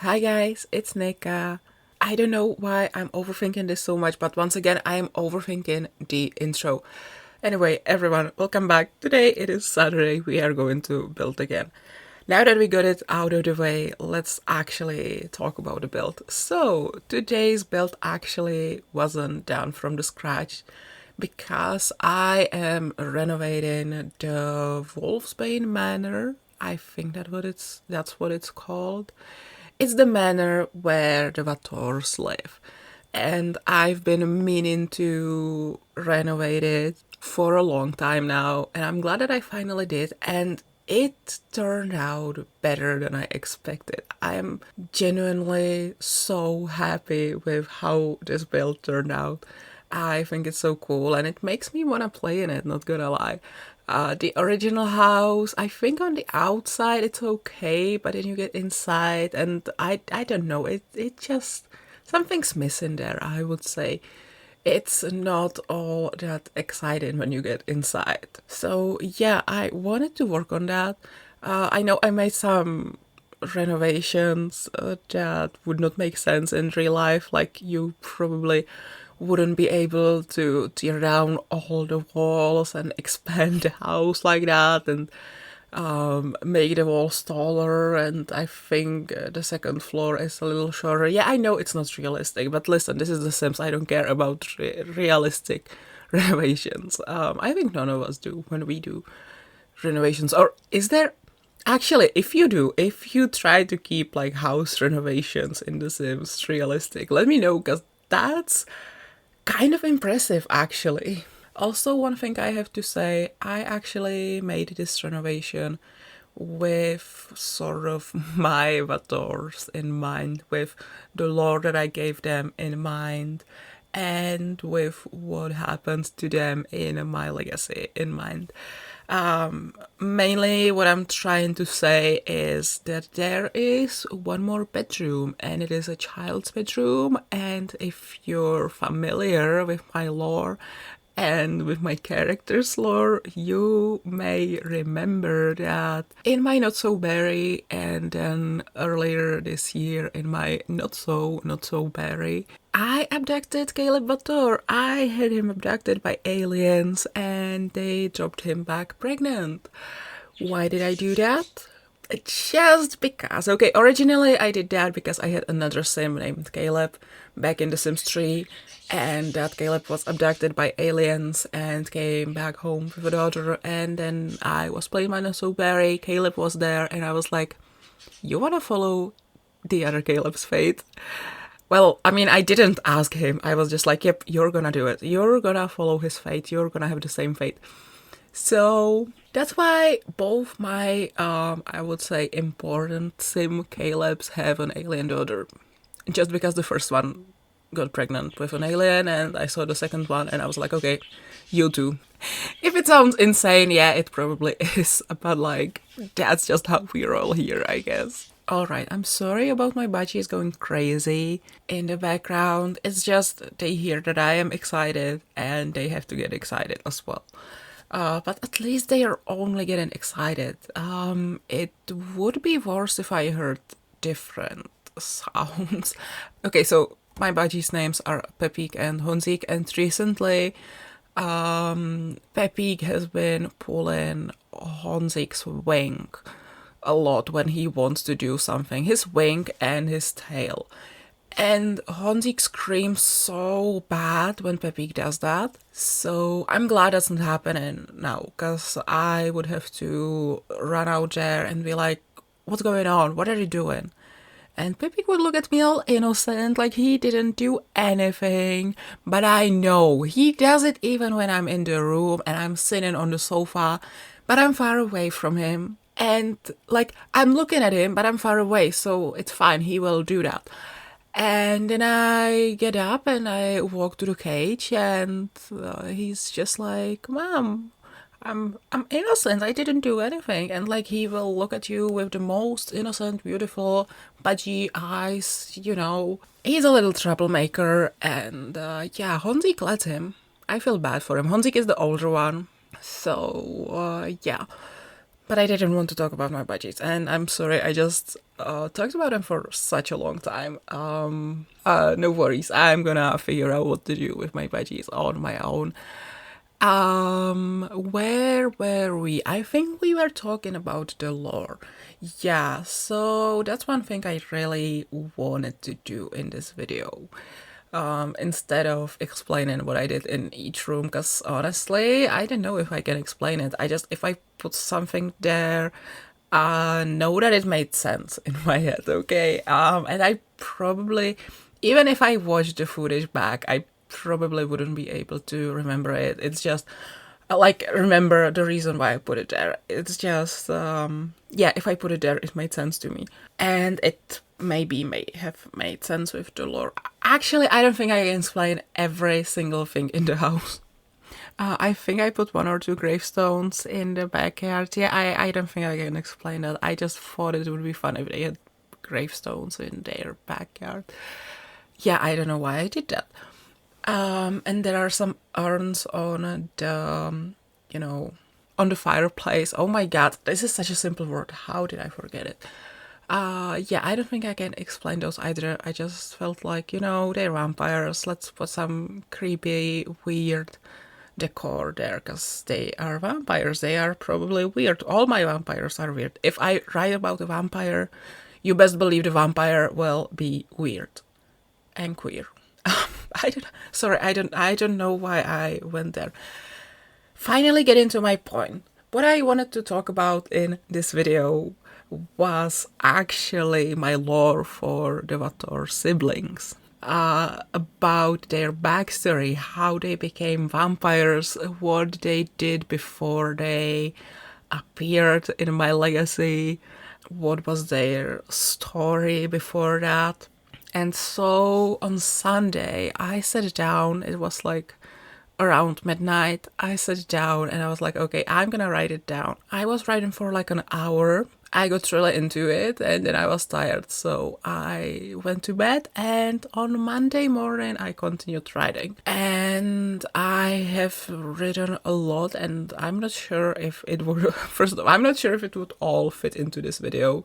Hi guys, it's Nika. I don't know why I'm overthinking this so much, but once again, I am overthinking the intro. Anyway, everyone, welcome back. Today it is Saturday. We are going to build again. Now that we got it out of the way, let's actually talk about the build. So, today's build actually wasn't done from the scratch because I am renovating the Wolfsbane Manor. I think that's what it's called. It's the manor where the Vatores live. And I've been meaning to renovate it for a long time now, and I'm glad that I finally did. And it turned out better than I expected. I'm genuinely so happy with how this build turned out. I think it's so cool and it makes me want to play in it, not gonna lie. The original house, I think on the outside it's okay, but then you get inside and I don't know, it just, something's missing there, I would say. It's not all that exciting when you get inside. So yeah, I wanted to work on that. I know I made some renovations that would not make sense in real life, like you probably wouldn't be able to tear down all the walls and expand the house like that and make the walls taller. And I think the second floor is a little shorter. Yeah, I know it's not realistic, but listen, this is The Sims. I don't care about realistic renovations. I think none of us do when we do renovations. Or is there? Actually, if you try to keep like house renovations in The Sims realistic, let me know, because that's kind of impressive actually. Also, one thing I have to say, I actually made this renovation with sort of my Vators in mind, with the lore that I gave them in mind, and with what happens to them in my legacy in mind. Mainly what I'm trying to say is that there is one more bedroom, and it is a child's bedroom. And if you're familiar with my lore and with my character's lore, you may remember that in my Not So Berry, and then earlier this year in my Not So Berry, I abducted Caleb Vatore. I had him abducted by aliens and they dropped him back pregnant. Why did I do that? Just because. Okay, originally I did that because I had another sim named Caleb back in The Sims 3, and that Caleb was abducted by aliens and came back home with a daughter. And then I was playing my So Berry, Caleb was there, and I was like, you wanna follow the other Caleb's fate? Well, I mean, I didn't ask him. I was just like, yep, you're gonna do it. You're gonna follow his fate. You're gonna have the same fate. So that's why both my, I would say, important sim Calebs have an alien daughter. Just because the first one got pregnant with an alien and I saw the second one and I was like, okay, you too. If it sounds insane, yeah, it probably is. But like, that's just how we're all here, I guess. Alright, I'm sorry about my budgies going crazy in the background. It's just they hear that I am excited and they have to get excited as well. But at least they are only getting excited. It would be worse if I heard different sounds. Okay, so my budgies' names are Pepik and Honzik, and recently Pepik has been pulling Honzik's wing a lot when he wants to do something. His wing and his tail. And Honzik screams so bad when Pepik does that. So I'm glad that's not happening now, because I would have to run out there and be like, what's going on? What are you doing? And Pepik would look at me all innocent, like he didn't do anything. But I know he does it even when I'm in the room and I'm sitting on the sofa, but I'm far away from him. And like, I'm looking at him, but I'm far away, so it's fine, he will do that. And then I get up and I walk to the cage, and he's just like, Mom, I'm innocent, I didn't do anything. And like, he will look at you with the most innocent, beautiful, budgie eyes, you know. He's a little troublemaker, and yeah, Honzik lets him. I feel bad for him. Honzik is the older one, so yeah. But I didn't want to talk about my budgets, and I'm sorry, I just talked about them for such a long time. No worries, I'm gonna figure out what to do with my budgets on my own. Where were we? I think we were talking about the lore. Yeah, so that's one thing I really wanted to do in this video. Instead of explaining what I did in each room, because honestly, I don't know if I can explain it. If I put something there, know that it made sense in my head, okay? And I probably, even if I watched the footage back, I probably wouldn't be able to remember it. It's just, like, remember the reason why I put it there. It's just, yeah, if I put it there, it made sense to me. And it maybe may have made sense with the lore. Actually, I don't think I can explain every single thing in the house. I think I put 1 or 2 gravestones in the backyard. Yeah, I don't think I can explain that. I just thought it would be fun if they had gravestones in their backyard. Yeah, I don't know why I did that. And there are some urns on the, on the fireplace. Oh my god, this is such a simple word. How did I forget it? Yeah, I don't think I can explain those either. I just felt like, they're vampires. Let's put some creepy, weird decor there, because they are vampires. They are probably weird. All my vampires are weird. If I write about a vampire, you best believe the vampire will be weird and queer. I don't know why I went there. Finally getting to my point. What I wanted to talk about in this video was actually my lore for the Vatore siblings. About their backstory, how they became vampires, what they did before they appeared in my legacy, what was their story before that. And so on Sunday, I sat down, it was like around midnight, I sat down and I was like, okay, I'm gonna write it down. I was writing for like an hour. I got really into it and then I was tired, so I went to bed, and on Monday morning I continued writing. And I have written a lot, and I'm not sure if it would, first of all, I'm not sure if it would all fit into this video.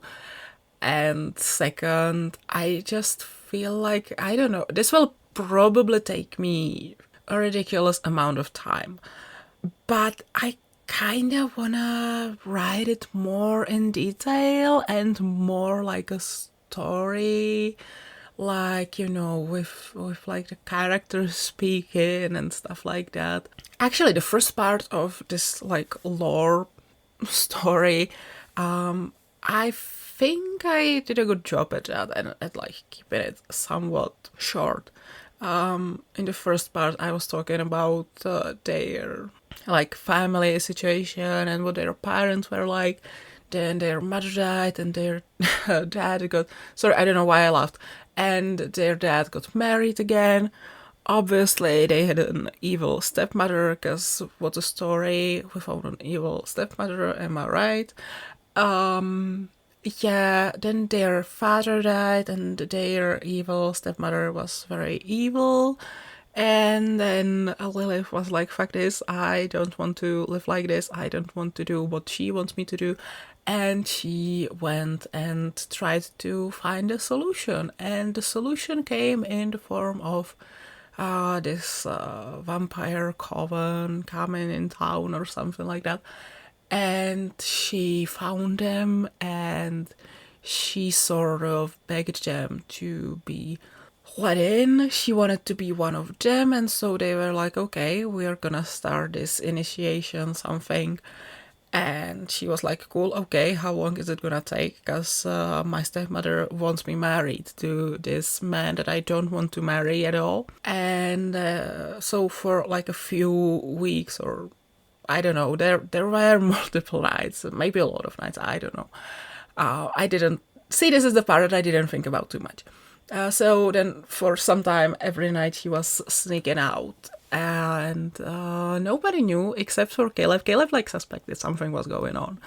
And second, I just feel like, I don't know, this will probably take me a ridiculous amount of time. But I kind of wanna write it more in detail and more like a story, like, with like the characters speaking and stuff like that. Actually, the first part of this like lore story, I think I did a good job at that and at like keeping it somewhat short. In the first part, I was talking about their like family situation and what their parents were like. Then their mother died and their dad got, sorry, I don't know why I laughed, and their dad got married again. Obviously they had an evil stepmother, because what a story without an evil stepmother, am I right? Yeah, then their father died and their evil stepmother was very evil. And then Lilith was like, fuck this, I don't want to live like this, I don't want to do what she wants me to do. And she went and tried to find a solution. And the solution came in the form of this vampire coven coming in town or something like that. And she found them and she sort of begged them to be let in. She wanted to be one of them, and so they were like, okay, we're gonna start this initiation something. And she was like, cool, okay, how long is it gonna take? Because my stepmother wants me married to this man that I don't want to marry at all. And so for like a few weeks, or I don't know, there were multiple nights, maybe a lot of nights, I don't know. I didn't see, this is the part that I didn't think about too much. So then for some time, every night he was sneaking out, and nobody knew except for Caleb. Caleb like suspected something was going on,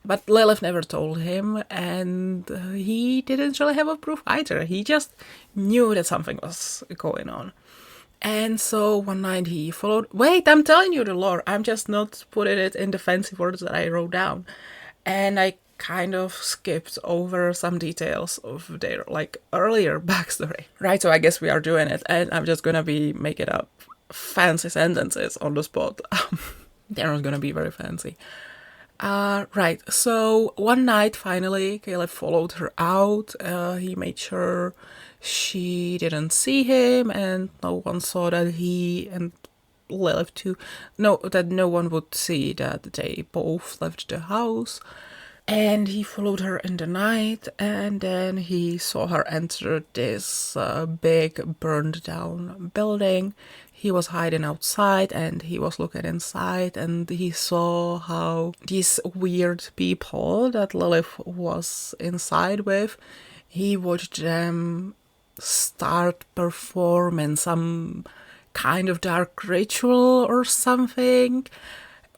but Lilith never told him, and he didn't really have a proof either. He just knew that something was going on. And so one night he followed, wait, I'm telling you the lore, I'm just not putting it in the fancy words that I wrote down. And I kind of skipped over some details of their like earlier backstory. Right, so I guess we are doing it, and I'm just gonna be making up fancy sentences on the spot. They're not gonna be very fancy. Right, so one night finally Caleb followed her out. He made sure she didn't see him and no one saw that he and Lilith too. No, that no one would see that they both left the house. And he followed her in the night, and then he saw her enter this big burned down building. He was hiding outside and he was looking inside, and he saw how these weird people that Lilith was inside with, he watched them start performing some kind of dark ritual or something.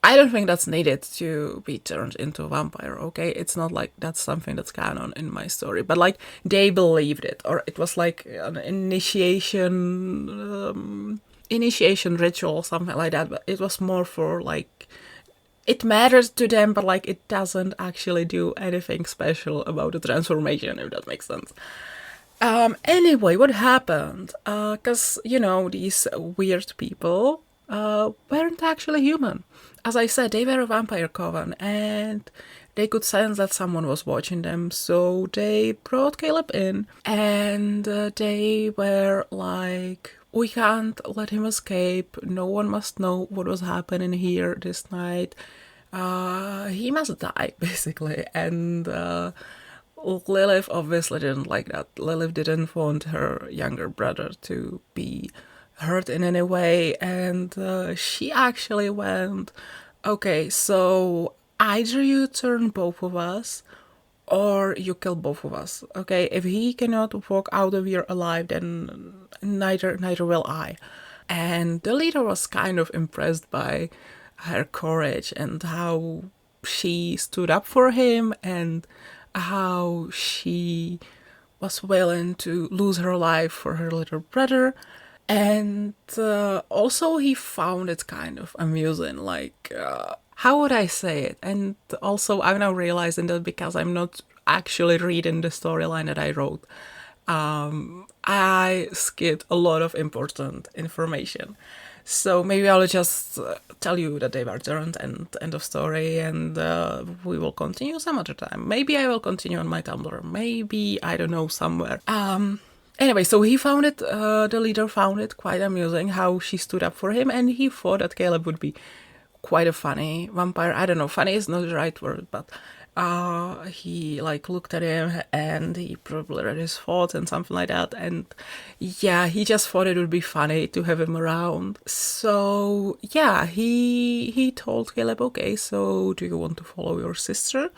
I don't think that's needed to be turned into a vampire, okay? It's not like that's something that's canon in my story. But, like, they believed it. Or it was like an initiation ritual, something like that. But it was more for, like, it matters to them, but, like, it doesn't actually do anything special about the transformation, if that makes sense. Anyway, what happened? Because, you know, these weird people weren't actually human. As I said, they were a vampire coven, and they could sense that someone was watching them, so they brought Caleb in, and they were like, we can't let him escape, no one must know what was happening here this night, he must die, basically, and Lilith obviously didn't like that. Lilith didn't want her younger brother to be hurt in any way, and she actually went, okay, so either you turn both of us or you kill both of us, okay? If he cannot walk out of here alive, then neither will I. And the leader was kind of impressed by her courage and how she stood up for him and how she was willing to lose her life for her little brother. And also he found it kind of amusing, like, how would I say it? And also I'm now realizing that because I'm not actually reading the storyline that I wrote, I skipped a lot of important information. So maybe I'll just tell you that they were turned and end of story, and we will continue some other time. Maybe I will continue on my Tumblr. Maybe, I don't know, somewhere. Anyway, so he found it, the leader found it quite amusing how she stood up for him, and he thought that Caleb would be quite a funny vampire. I don't know, funny is not the right word, but he like looked at him and he probably read his thoughts and something like that, and yeah, he just thought it would be funny to have him around. So yeah, he told Caleb, okay, so do you want to follow your sister?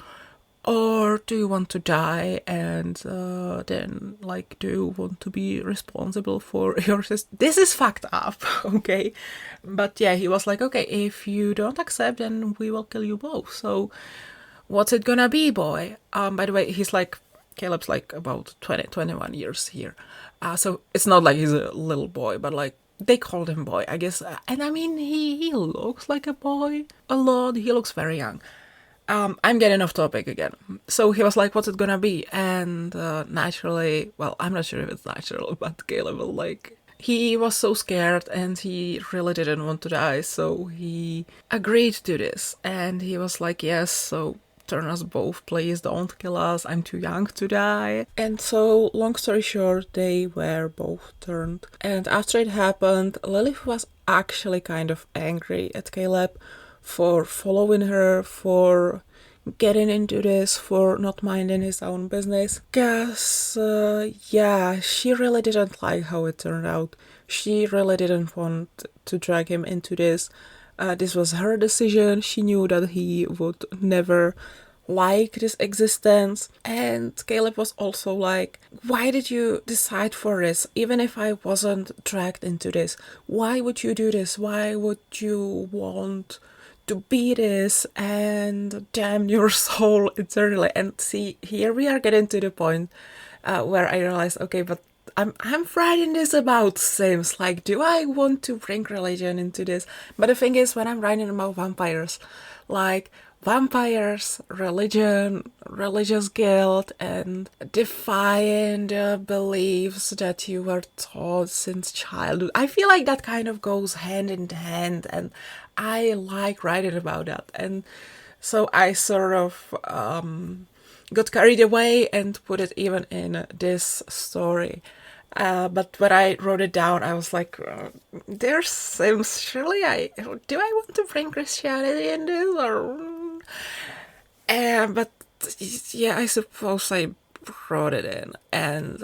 Or do you want to die, and then, like, do you want to be responsible for your sister? This is fucked up, okay? But yeah, he was like, okay, if you don't accept, then we will kill you both. So what's it gonna be, boy? By the way, he's like, Caleb's like about 21 years here. So it's not like he's a little boy, but like, they called him boy, I guess. And I mean, he looks like a boy a lot. He looks very young. I'm getting off topic again. So he was like, what's it gonna be? And naturally, well, I'm not sure if it's natural, but Caleb was like, he was so scared and he really didn't want to die, so he agreed to this. And he was like, yes, so turn us both, please, don't kill us, I'm too young to die. And so, long story short, they were both turned. And after it happened, Lilith was actually kind of angry at Caleb for following her, for getting into this, for not minding his own business. Because, yeah, she really didn't like how it turned out. She really didn't want to drag him into this. This was her decision. She knew that he would never like this existence. And Caleb was also like, why did you decide for this? Even if I wasn't dragged into this, why would you do this? Why would you want to be this and damn your soul eternally? And see, here we are getting to the point where I realized, okay, but I'm writing this about Sims. Like, do I want to bring religion into this? But the thing is, when I'm writing about vampires, like, vampires, religion, religious guilt, and defying the beliefs that you were taught since childhood. I feel like that kind of goes hand in hand, and I like writing about that. And so I sort of got carried away and put it even in this story. But when I wrote it down, I was like, "There's Sims. Surely do I want to bring Christianity in this or?" But yeah, I suppose I brought it in, and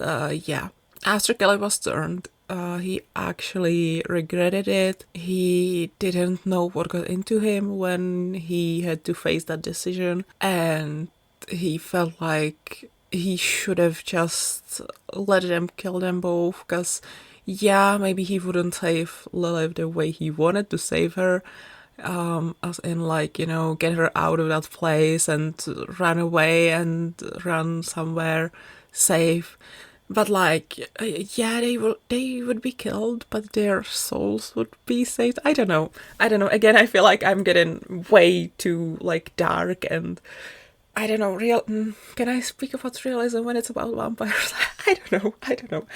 yeah, after Kelly was turned, he actually regretted it. He didn't know what got into him when he had to face that decision, and he felt like he should have just let them kill them both, because yeah, maybe he wouldn't save Lilith the way he wanted to save her, as in like, you know, get her out of that place and run away and run somewhere safe. But like, yeah, they would be killed, but their souls would be saved. I don't know. Again, I feel like I'm getting way too like dark, and I don't know, can I speak about realism when it's about vampires? I don't know.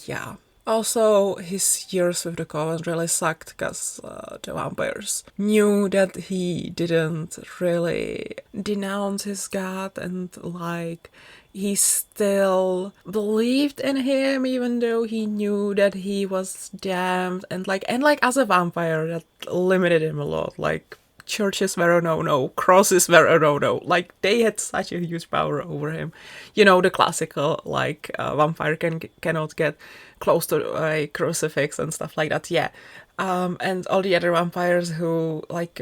Yeah. Also, his years with the Coven really sucked, because the vampires knew that he didn't really denounce his god, and like, he still believed in him even though he knew that he was damned, and like as a vampire, that limited him a lot. Like, churches were a no-no, crosses were a no-no. Like, they had such a huge power over him. You know, the classical, like, vampire cannot get close to a crucifix and stuff like that, yeah. And all the other vampires who, like,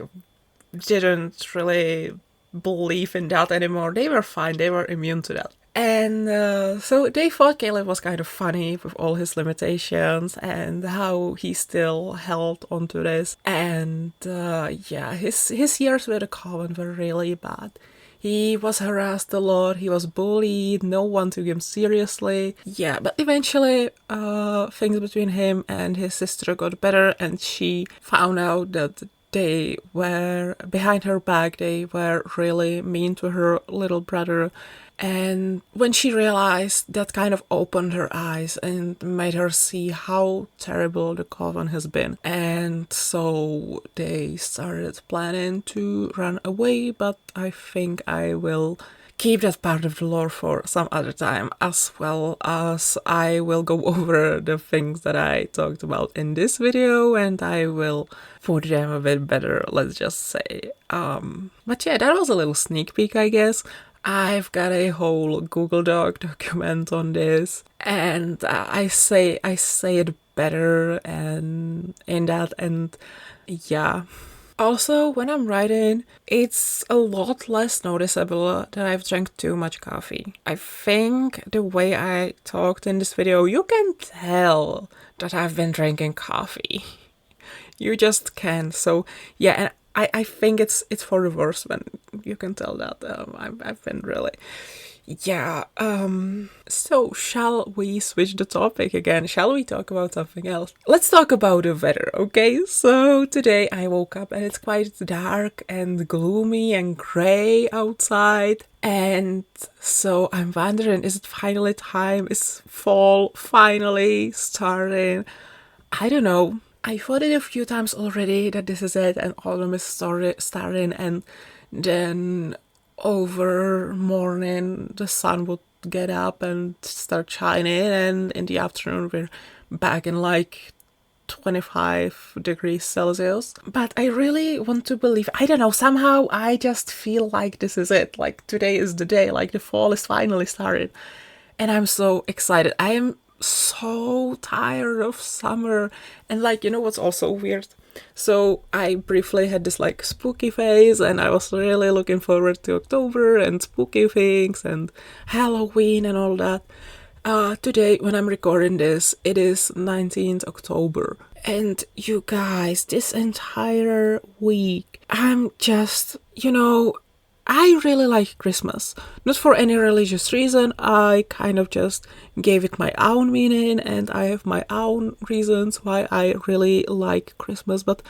didn't really believe in that anymore, they were fine, they were immune to that. And so they thought Caleb was kind of funny with all his limitations and how he still held onto this. And yeah, his years with the Coven were really bad. He was harassed a lot, he was bullied, no one took him seriously. Yeah, but eventually things between him and his sister got better, and she found out that they were, behind her back, they were really mean to her little brother. And when she realized, that kind of opened her eyes and made her see how terrible the Coven has been. And so they started planning to run away, but I think I will keep that part of the lore for some other time, as well as I will go over the things that I talked about in this video, and I will put them a bit better, let's just say. But yeah, that was a little sneak peek, I guess. I've got a whole Google Doc document on this, and I say it better and in that, and yeah. Also, when I'm writing, it's a lot less noticeable that I've drank too much coffee. I think the way I talked in this video, you can tell that I've been drinking coffee. You just can. So yeah, and I think it's for the worse when you can tell that. I've been really, yeah. So shall we switch the topic again? Shall we talk about something else? Let's talk about the weather, okay? So today I woke up and it's quite dark and gloomy and grey outside. And so I'm wondering, is it finally time? Is fall finally starting? I don't know. I thought it a few times already that this is it and autumn is starting, and then over morning the sun would get up and start shining, and in the afternoon we're back in like 25 degrees Celsius. But I really want to believe, I don't know, somehow I just feel like this is it. Like, today is the day, like the fall is finally started. And I'm so excited. I am so tired of summer. And like, you know what's also weird? So I briefly had this like spooky phase, and I was really looking forward to October and spooky things and Halloween and all that. Today, when I'm recording this, it is 19th October. And you guys, this entire week, I'm just, I really like Christmas. Not for any religious reason, I kind of just gave it my own meaning, and I have my own reasons why I really like Christmas, but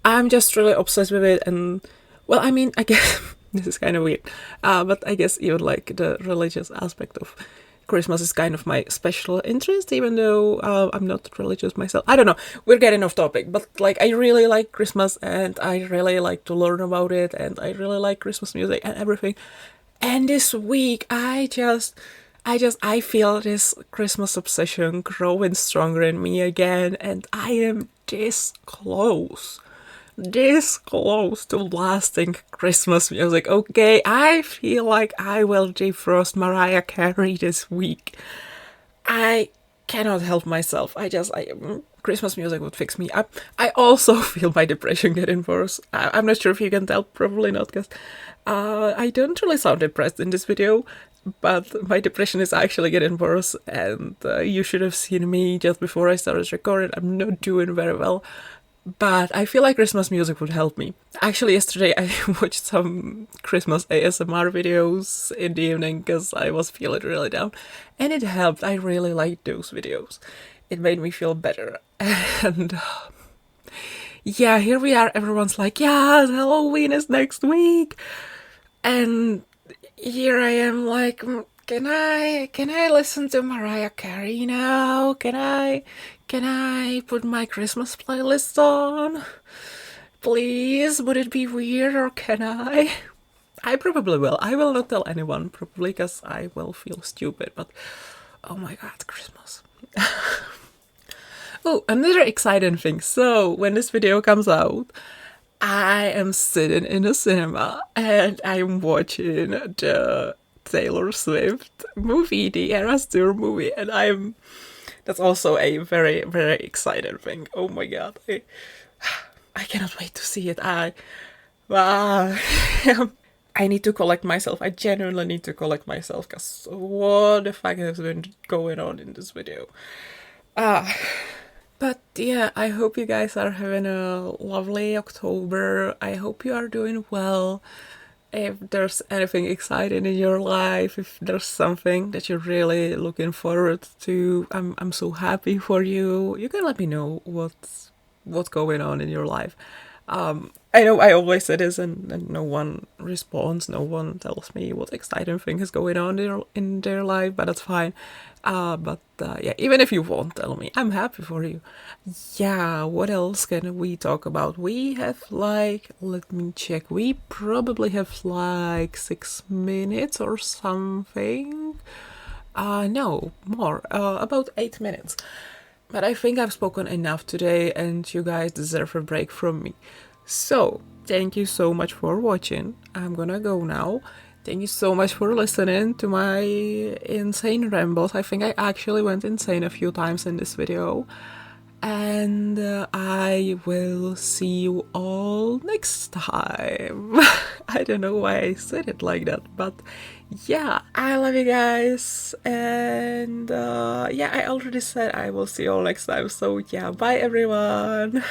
I'm just really obsessed with it, and well, I mean, I guess this is kind of weird, but I guess even like the religious aspect of Christmas is kind of my special interest, even though I'm not religious myself. I don't know, we're getting off topic, but like I really like Christmas and I really like to learn about it, and I really like Christmas music and everything. And this week I feel this Christmas obsession growing stronger in me again, and I am this close to lasting Christmas music. Okay, I feel like I will defrost Mariah Carey this week. I cannot help myself. Christmas music would fix me up. I also feel my depression getting worse. I'm not sure if you can tell, probably not, because I don't really sound depressed in this video, but my depression is actually getting worse, and you should have seen me just before I started recording. I'm not doing very well, but I feel like Christmas music would help me. Actually, yesterday I watched some Christmas ASMR videos in the evening because I was feeling really down, and it helped. I really liked those videos. It made me feel better. And yeah, here we are. Everyone's like, yeah, Halloween is next week. And here I am like, can I listen to Mariah Carey now? Can I put my Christmas playlist on? Please, would it be weird, or can I? I probably will. I will not tell anyone, probably, because I will feel stupid, but oh my god, Christmas. Oh, another exciting thing. So, when this video comes out, I am sitting in a cinema and I'm watching the Taylor Swift movie, the Eras Tour movie, and that's also a very, very exciting thing. Oh my god, I cannot wait to see it. I need to collect myself. I genuinely need to collect myself, because what the fuck has been going on in this video? But yeah, I hope you guys are having a lovely October. I hope you are doing well. If there's anything exciting in your life, if there's something that you're really looking forward to, I'm so happy for you. You can let me know what's going on in your life. I know I always say this, and no one responds, no one tells me what exciting thing is going on in their life, but that's fine. Yeah, even if you won't tell me, I'm happy for you. Yeah, what else can we talk about? We have like, let me check, we probably have like 6 minutes or something. No, more, about 8 minutes. But I think I've spoken enough today, and you guys deserve a break from me. So, thank you so much for watching. I'm gonna go now. Thank you so much for listening to my insane rambles. I think I actually went insane a few times in this video. And I will see you all next time. I don't know why I said it like that, but yeah, I love you guys. And yeah, I already said I will see you all next time. So yeah, bye everyone.